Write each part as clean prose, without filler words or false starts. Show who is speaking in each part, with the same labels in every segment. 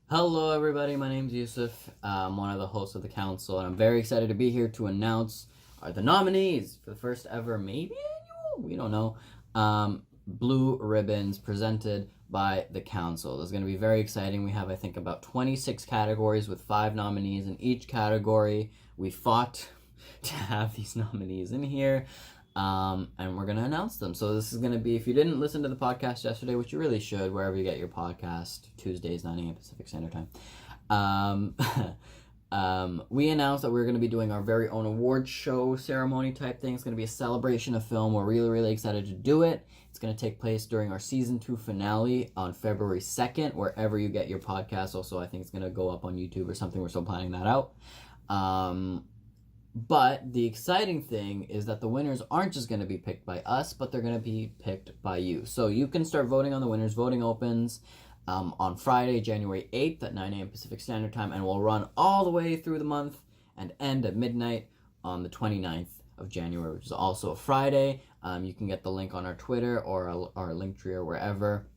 Speaker 1: Hello, everybody. My name's Yousef. I'm one of the hosts of the council, and I'm very excited to be here to announce the nominees for the first ever, maybe annual, we don't know, Blue Ribbons presented by the council. This is going to be very exciting. We have, I think, about 26 categories with 5 nominees in each category. We fought to have these nominees in here. And we're going to announce them. So this is going to be, if you didn't listen to the podcast yesterday, which you really should, wherever you get your podcast, Tuesdays, 9 a.m. Pacific Standard Time, we announced that we're going to be doing our very own award show ceremony type thing. It's going to be a celebration of film. We're really, really excited to do it. It's going to take place during our season 2 finale on February 2nd, wherever you get your podcast. Also, I think it's going to go up on YouTube or something. We're still planning that out. But the exciting thing is that the winners aren't just going to be picked by us, but they're going to be picked by you. So you can start voting on the winners. Voting opens on Friday, January 8th at 9 a.m. Pacific Standard Time, and will run all the way through the month and end at midnight on the 29th of January, which is also a Friday. You can get the link on our Twitter or our Linktree or wherever.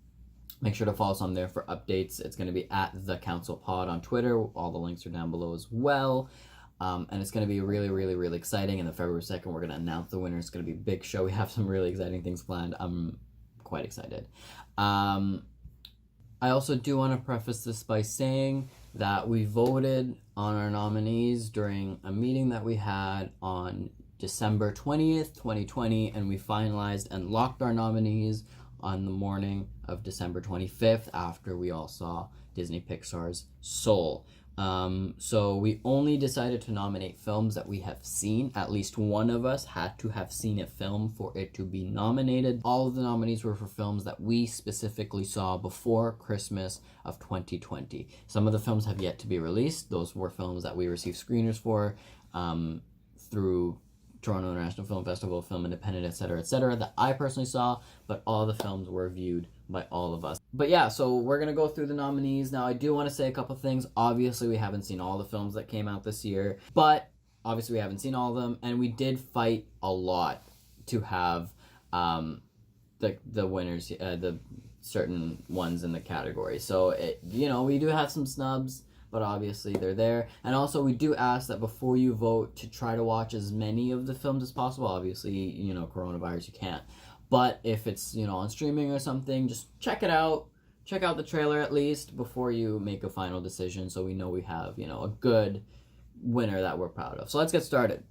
Speaker 1: Make sure to follow us on there for updates. It's going to be at The Council Pod on Twitter. All the links are down below as well. And it's going to be really, really, really exciting. And the February 2nd, we're going to announce the winner. It's going to be a big show. We have some really exciting things planned. I'm quite excited. I also do want to preface this by saying that we voted on our nominees during a meeting that we had on December 20th, 2020, and we finalized and locked our nominees on the morning of December 25th after we all saw Disney Pixar's Soul. So we only decided to nominate films that we have seen. At least one of us had to have seen a film for it to be nominated. All of the nominees were for films that we specifically saw before Christmas of 2020. Some of the films have yet to be released. Those were films that we received screeners for through Toronto International Film Festival, Film Independent, etc., that I personally saw, but all the films were viewed by all of us. But yeah, so we're going to go through the nominees. Now, I do want to say a couple things. Obviously, we haven't seen all the films that came out this year, but obviously we haven't seen all of them, and we did fight a lot to have the winners, the certain ones in the category. So, we do have some snubs, but obviously they're there. And also, we do ask that before you vote to try to watch as many of the films as possible. Obviously, coronavirus, you can't. But if it's, on streaming or something, just check it out. Check out the trailer at least before you make a final decision, so we know we have, a good winner that we're proud of. So let's get started.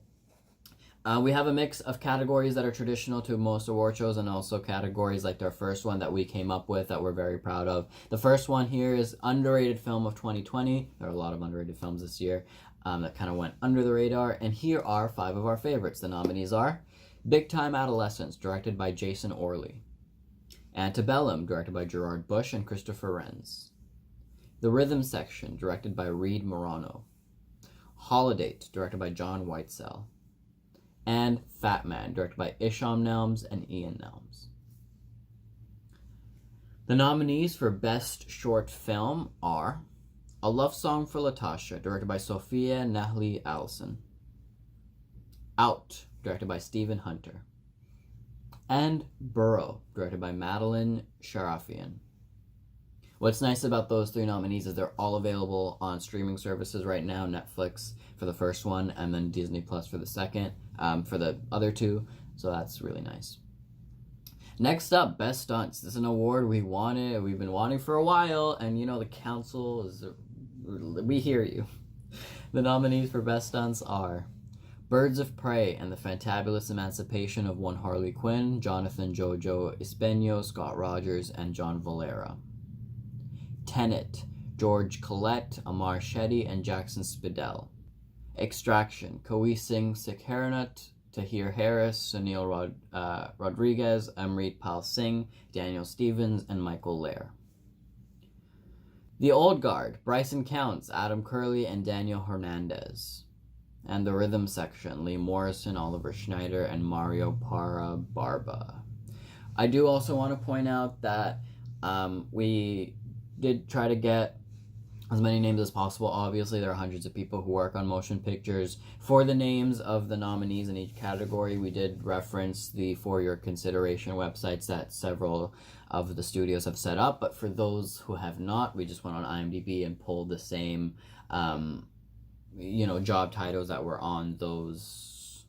Speaker 1: We have a mix of categories that are traditional to most award shows, and also categories like our first one that we came up with that we're very proud of. The first one here is Underrated Film of 2020. There are a lot of underrated films this year that kind of went under the radar, and here are 5 of our favorites. The nominees are Big Time Adolescence, directed by Jason Orley. Antebellum, directed by Gerard Bush and Christopher Renz. The Rhythm Section, directed by Reed Morano. Holidate, directed by John Whitesell. And Fat Man, directed by Isham Nelms and Ian Nelms. The nominees for Best Short Film are A Love Song for Latasha, directed by Sophia Nahli Allison. Out, directed by Stephen Hunter. And Burrow, directed by Madeline Sharafian. What's nice about those 3 nominees is they're all available on streaming services right now. Netflix for the first one, and then Disney Plus for the second, for the other 2. So that's really nice. Next up, Best Stunts. This is an award we've been wanting for a while, and the council we hear you. The nominees for Best Stunts are Birds of Prey and the Fantabulous Emancipation of One Harley Quinn, Jonathan Jojo Espeño, Scott Rogers, and John Valera. Tenet, George Collette, Amar Shetty, and Jackson Spidell. Extraction, Kawi Singh Sekharanut, Tahir Harris, Sunil Rodriguez, Amrit Pal Singh, Daniel Stevens, and Michael Lair. The Old Guard, Bryson Counts, Adam Curley, and Daniel Hernandez. And the Rhythm Section, Lee Morrison, Oliver Schneider, and Mario Parabarba. I do also want to point out that we did try to get as many names as possible. Obviously, there are hundreds of people who work on motion pictures. For the names of the nominees in each category, we did reference the For Your Consideration websites that several of the studios have set up. But for those who have not, we just went on IMDb and pulled the same, job titles that were on those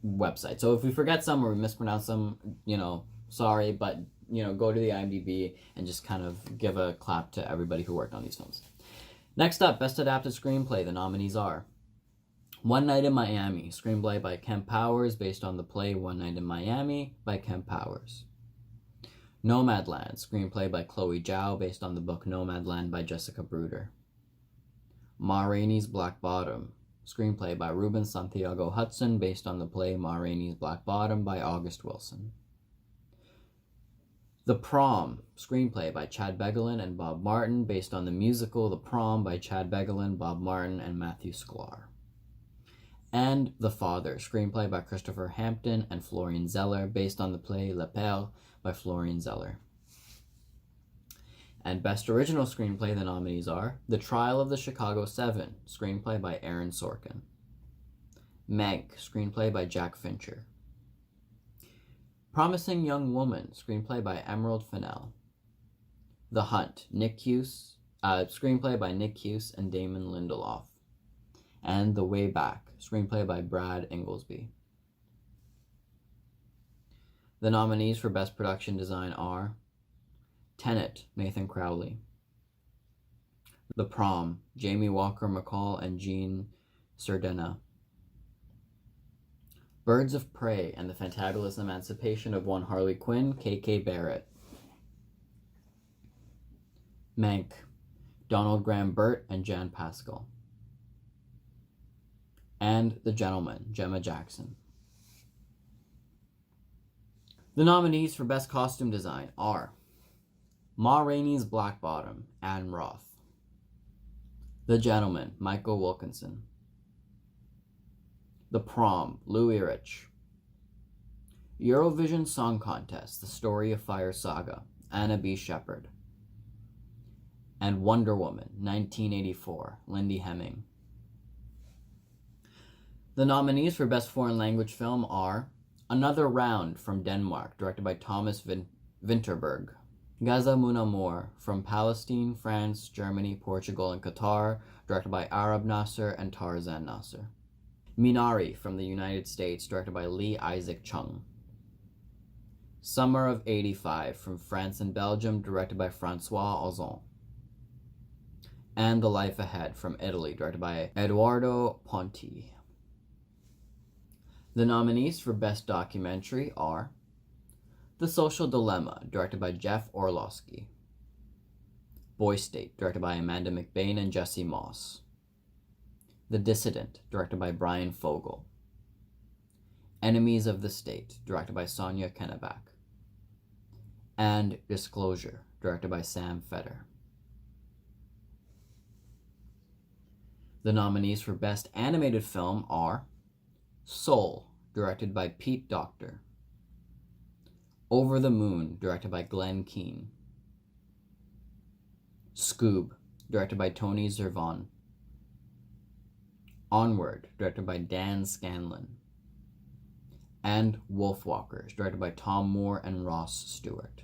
Speaker 1: websites. So if we forget some or we mispronounce some, sorry, but, go to the IMDb and just kind of give a clap to everybody who worked on these films. Next up, Best Adapted Screenplay. The nominees are One Night in Miami, screenplay by Kemp Powers, based on the play One Night in Miami by Kemp Powers. Nomadland, screenplay by Chloe Zhao, based on the book Nomadland by Jessica Bruder. Ma Rainey's Black Bottom, screenplay by Ruben Santiago Hudson, based on the play Ma Rainey's Black Bottom by August Wilson. The Prom, screenplay by Chad Begelin and Bob Martin, based on the musical The Prom by Chad Begelin, Bob Martin, and Matthew Sklar. And The Father, screenplay by Christopher Hampton and Florian Zeller, based on the play Le Père by Florian Zeller. And Best Original Screenplay, the nominees are The Trial of the Chicago 7, screenplay by Aaron Sorkin. Mank, screenplay by Jack Fincher. Promising Young Woman, screenplay by Emerald Fennell. The Hunt, screenplay by Nick Cuse and Damon Lindelof. And The Way Back, screenplay by Brad Inglesby. The nominees for Best Production Design are Tenet, Nathan Crowley. The Prom, Jamie Walker McCall and Jean Sardena. Birds of Prey and the Fantabulous Emancipation of One Harley Quinn, K.K. Barrett. Mank, Donald Graham Burt and Jan Pascal. And The Gentleman, Gemma Jackson. The nominees for Best Costume Design are Ma Rainey's Black Bottom, Anne Roth. The Gentleman, Michael Wilkinson. The Prom, Lou Ehrich. Eurovision Song Contest, The Story of Fire Saga, Anna B. Shepard. And Wonder Woman, 1984, Lindy Hemming. The nominees for Best Foreign Language Film are Another Round from Denmark, directed by Thomas Vinterberg. Gaza Mon Amour from Palestine, France, Germany, Portugal, and Qatar, directed by Arab Nasser and Tarzan Nasser. Minari from the United States, directed by Lee Isaac Chung. Summer of '85 from France and Belgium, directed by Francois Ozon. And The Life Ahead from Italy, directed by Edoardo Ponti. The nominees for Best Documentary are The Social Dilemma, directed by Jeff Orlowski. Boy State, directed by Amanda McBain and Jesse Moss. The Dissident, directed by Brian Fogel. Enemies of the State, directed by Sonia Kenneback. And Disclosure, directed by Sam Feder. The nominees for Best Animated Film are Soul, directed by Pete Docter. Over the Moon, directed by Glenn Keane. Scoob, directed by Tony Zervon. Onward, directed by Dan Scanlon. And Wolfwalkers, directed by Tom Moore and Ross Stewart.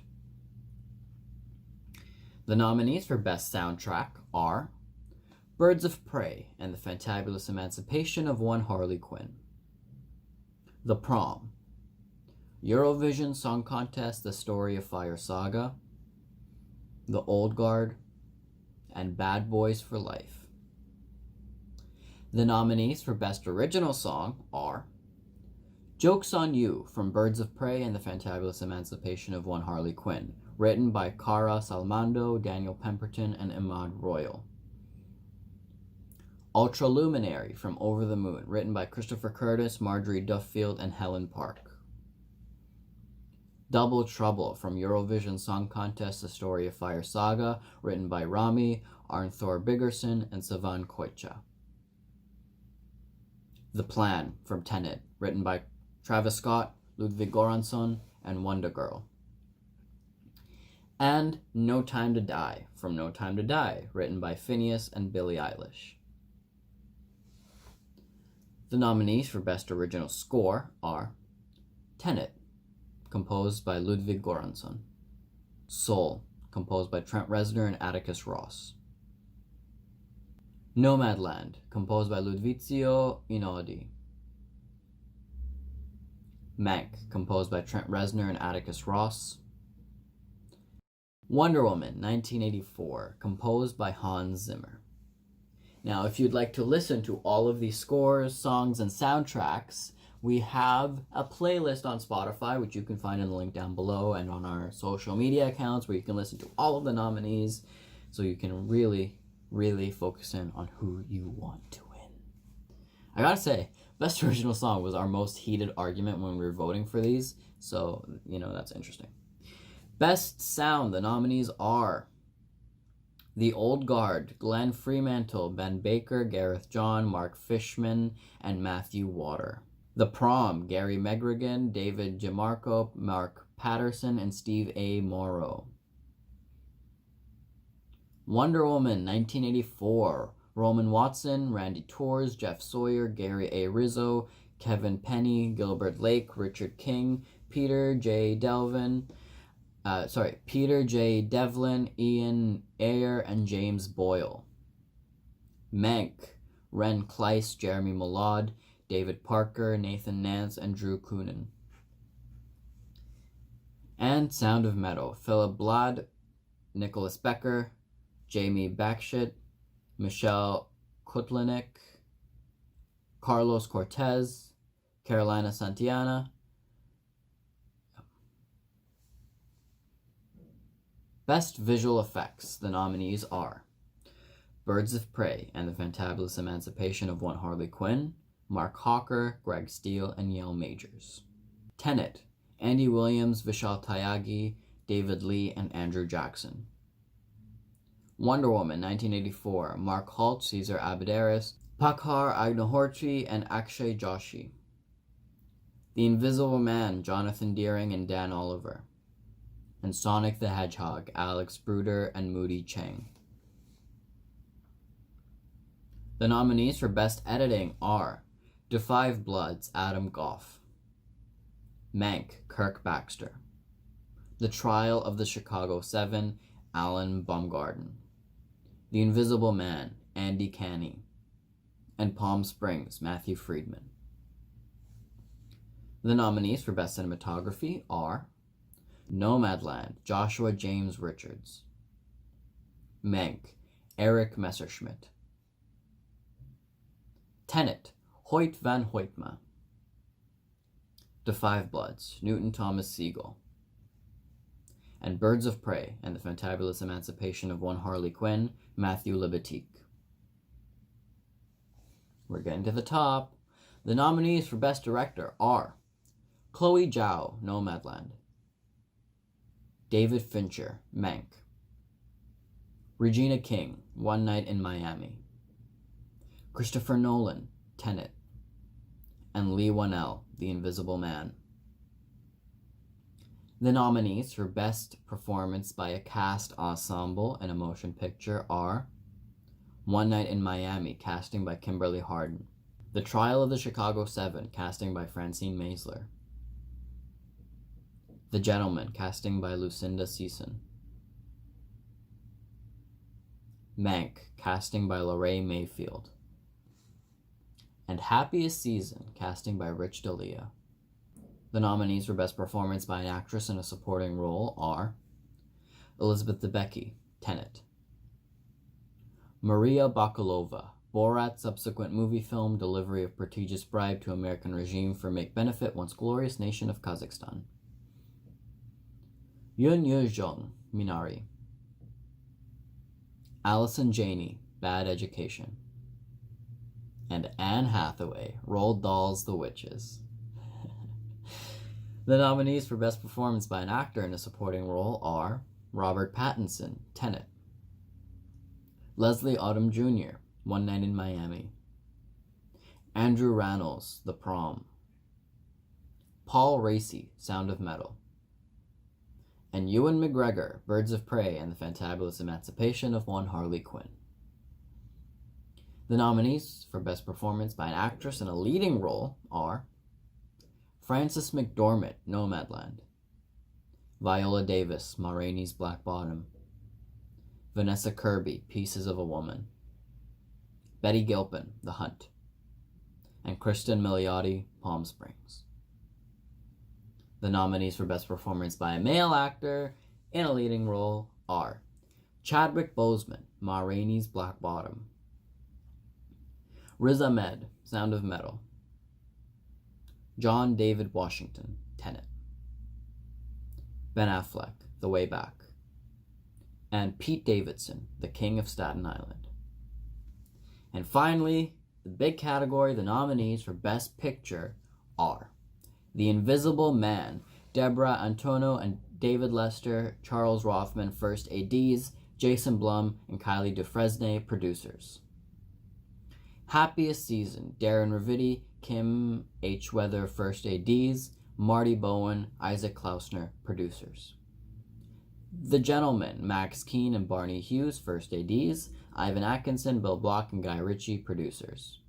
Speaker 1: The nominees for Best Soundtrack are Birds of Prey and the Fantabulous Emancipation of One Harley Quinn. The Prom, Eurovision Song Contest, The Story of Fire Saga, The Old Guard, and Bad Boys for Life. The nominees for Best Original Song are Joke's on You from Birds of Prey and the Fantabulous Emancipation of One Harley Quinn, written by Cara Salmando, Daniel Pemberton, and Imad Royal. Ultraluminary from Over the Moon, written by Christopher Curtis, Marjorie Duffield, and Helen Park. Double Trouble from Eurovision Song Contest, The Story of Fire Saga, written by Rami, Arnthor Bigerson, and Savan Koicha. The Plan from Tenet, written by Travis Scott, Ludwig Göransson, and Wonder Girl. And No Time to Die from No Time to Die, written by Phineas and Billie Eilish. The nominees for Best Original Score are Tenet, composed by Ludwig Göransson. Soul, composed by Trent Reznor and Atticus Ross. Nomadland, composed by Ludwizio Einaudi. Mank, composed by Trent Reznor and Atticus Ross. Wonder Woman, 1984, composed by Hans Zimmer. Now, if you'd like to listen to all of these scores, songs, and soundtracks, we have a playlist on Spotify, which you can find in the link down below, and on our social media accounts, where you can listen to all of the nominees, so you can really, really focus in on who you want to win. I gotta say, Best Original Song was our most heated argument when we were voting for these, so, that's interesting. Best Sound, the nominees are The Old Guard, Glenn Fremantle, Ben Baker, Gareth John, Mark Fishman, and Matthew Water. The Prom, Gary Megrigan, David Gianmarco, Mark Patterson, and Steve A. Morrow. Wonder Woman, 1984, Roman Watson, Randy Torres, Jeff Sawyer, Gary A. Rizzo, Kevin Penny, Gilbert Lake, Richard King, Peter J. Devlin, Ian Ayer, and James Boyle. Mank, Ren Kleiss, Jeremy Mullad, David Parker, Nathan Nance, and Drew Coonan. And Sound of Metal, Philip Blad, Nicholas Becker, Jamie Bakshit, Michelle Kutlinik, Carlos Cortez, Carolina Santillana. Best Visual Effects, the nominees are Birds of Prey and the Fantabulous Emancipation of One Harley Quinn, Mark Hawker, Greg Steele, and Yale Majors. Tenet, Andy Williams, Vishal Tyagi, David Lee, and Andrew Jackson. Wonder Woman, 1984, Mark Holt, Cesar Abadaris, Pakhar Agnihotri, and Akshay Joshi. The Invisible Man, Jonathan Deering and Dan Oliver. And Sonic the Hedgehog, Alex Bruder and Moody Chang. The nominees for Best Editing are Da 5 Bloods, Adam Goff. Mank, Kirk Baxter. The Trial of the Chicago 7, Alan Baumgarten. The Invisible Man, Andy Canny. And Palm Springs, Matthew Friedman. The nominees for Best Cinematography are Nomadland, Joshua James Richards. Mank, Eric Messerschmidt. Tenet, Hoyt van Hoytma. Da 5 Bloods, Newton Thomas Siegel. And Birds of Prey and the Fantabulous Emancipation of One Harley Quinn, Matthew Libatique. We're getting to the top. The nominees for Best Director are Chloe Zhao, Nomadland. David Fincher, Mank. Regina King, One Night in Miami. Christopher Nolan, Tenet. And Lee Whannell, The Invisible Man. The nominees for Best Performance by a Cast Ensemble in a Motion Picture are One Night in Miami, casting by Kimberly Harden. The Trial of the Chicago 7, casting by Francine Maisler. The Gentleman, casting by Lucinda Season. Mank, casting by Lorraine Mayfield. And Happiest Season, casting by Rich D'Elia. The nominees for Best Performance by an Actress in a Supporting Role are Elizabeth Debicki, Tenet. Maria Bakalova, Borat subsequent movie film, Delivery of Prestigious Bribe to American Regime for Make Benefit, Once Glorious Nation of Kazakhstan. Yoon Yoo-jung, Minari. Allison Janney, Bad Education. And Anne Hathaway, Roald Dahl's The Witches. The nominees for Best Performance by an Actor in a Supporting Role are Robert Pattinson, Tenet. Leslie Odom Jr., One Night in Miami. Andrew Rannells, The Prom. Paul Raci, Sound of Metal. And Ewan McGregor, Birds of Prey and the Fantabulous Emancipation of One Harley Quinn. The nominees for Best Performance by an Actress in a Leading Role are Frances McDormand, Nomadland. Viola Davis, Ma Rainey's Black Bottom. Vanessa Kirby, Pieces of a Woman. Betty Gilpin, The Hunt. And Kristen Milioti, Palm Springs. The nominees for Best Performance by a Male Actor in a Leading Role are Chadwick Boseman, Ma Rainey's Black Bottom. Riz Ahmed, Sound of Metal. John David Washington, Tenet. Ben Affleck, The Way Back. And Pete Davidson, The King of Staten Island. And finally, the big category, the nominees for Best Picture are The Invisible Man, Deborah Antono and David Lester, Charles Rothman, first ADs, Jason Blum and Kylie Dufresne, producers. Happiest Season, Darren Raviti, Kim H. Weather, first ADs, Marty Bowen, Isaac Klausner, producers. The Gentleman, Max Keane and Barney Hughes, first ADs, Ivan Atkinson, Bill Block and Guy Ritchie, producers.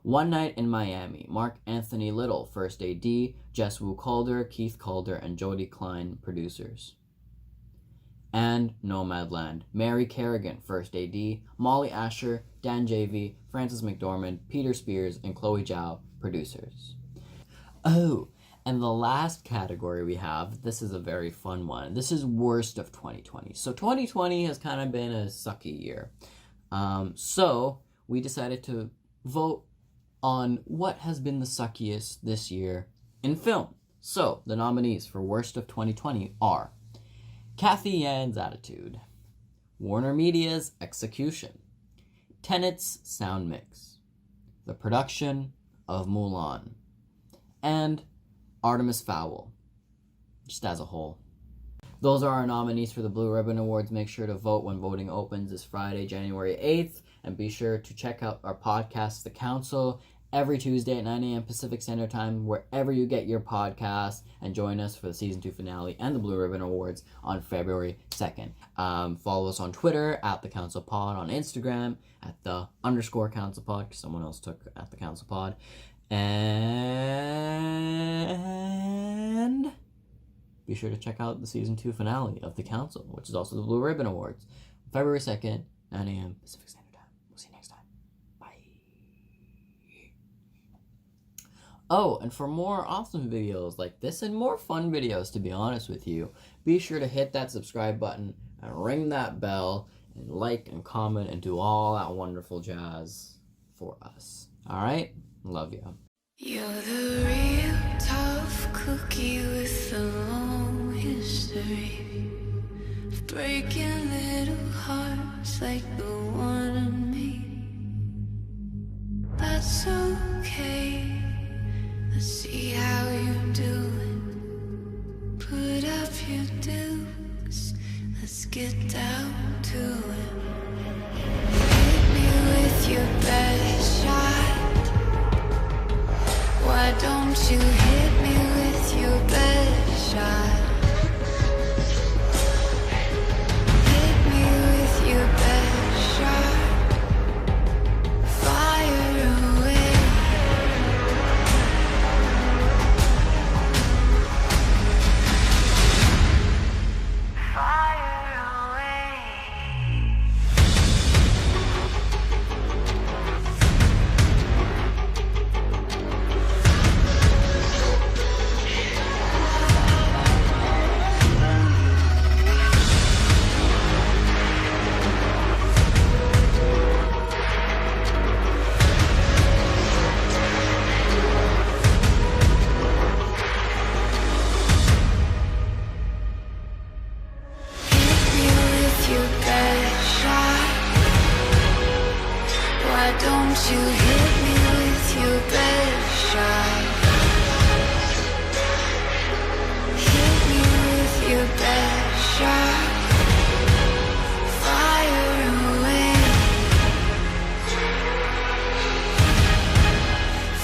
Speaker 1: One Night in Miami, Mark Anthony Little, first AD, Jess Wu Calder, Keith Calder, and Jodie Klein, producers. And Nomadland, Mary Kerrigan, first AD, Molly Asher, Dan Javey, Frances McDormand, Peter Spears, and Chloe Zhao, producers. Oh, and the last category we have, this is a very fun one. This is Worst of 2020. So 2020 has kind of been a sucky year. So we decided to vote on what has been the suckiest this year in film. So the nominees for Worst of 2020 are Kathy Yan's Attitude, Warner Media's Execution, Tenet's Sound Mix, the production of Mulan, and Artemis Fowl, just as a whole. Those are our nominees for the Blue Ribbon Awards. Make sure to vote when voting opens this Friday, January 8th, and be sure to check out our podcast, The Council, every Tuesday at 9 a.m. Pacific Standard Time, wherever you get your podcasts, and join us for the Season 2 finale and the Blue Ribbon Awards on February 2nd. Follow us on Twitter, at The Council Pod, on Instagram, at the _Council Pod, because someone else took at The Council Pod. And be sure to check out the Season 2 finale of The Council, which is also the Blue Ribbon Awards, February 2nd, 9 a.m. Pacific Standard Time. We'll see you next time. Bye. Oh, and for more awesome videos like this and more fun videos, to be honest with you, be sure to hit that subscribe button and ring that bell and like and comment and do all that wonderful jazz for us. All right? Love you.
Speaker 2: You're the real tough cookie with a long history of breaking little hearts like the one in me. That's okay. Let's see how you do it. Put up your dukes. Let's get down to it. Hit me with your best shot. Why don't you hit me with your best shot? Hit me with your best shot. Fire away. Fire away. Don't you hit me with your best shot? Hit me with your best shot. Fire away.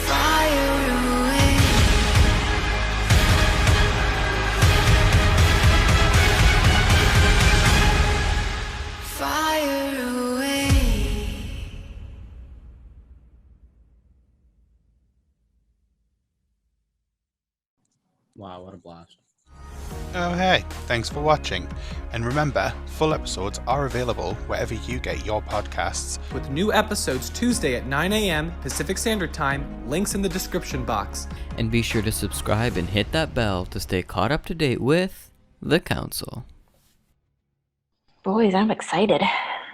Speaker 2: Fire away. Fire away.
Speaker 1: Wow, what a blast.
Speaker 3: Oh hey, thanks for watching. And remember, full episodes are available wherever you get your podcasts.
Speaker 4: With new episodes Tuesday at 9 a.m. Pacific Standard Time, links in the description box.
Speaker 1: And be sure to subscribe and hit that bell to stay caught up to date with The Council.
Speaker 5: Boys, I'm excited.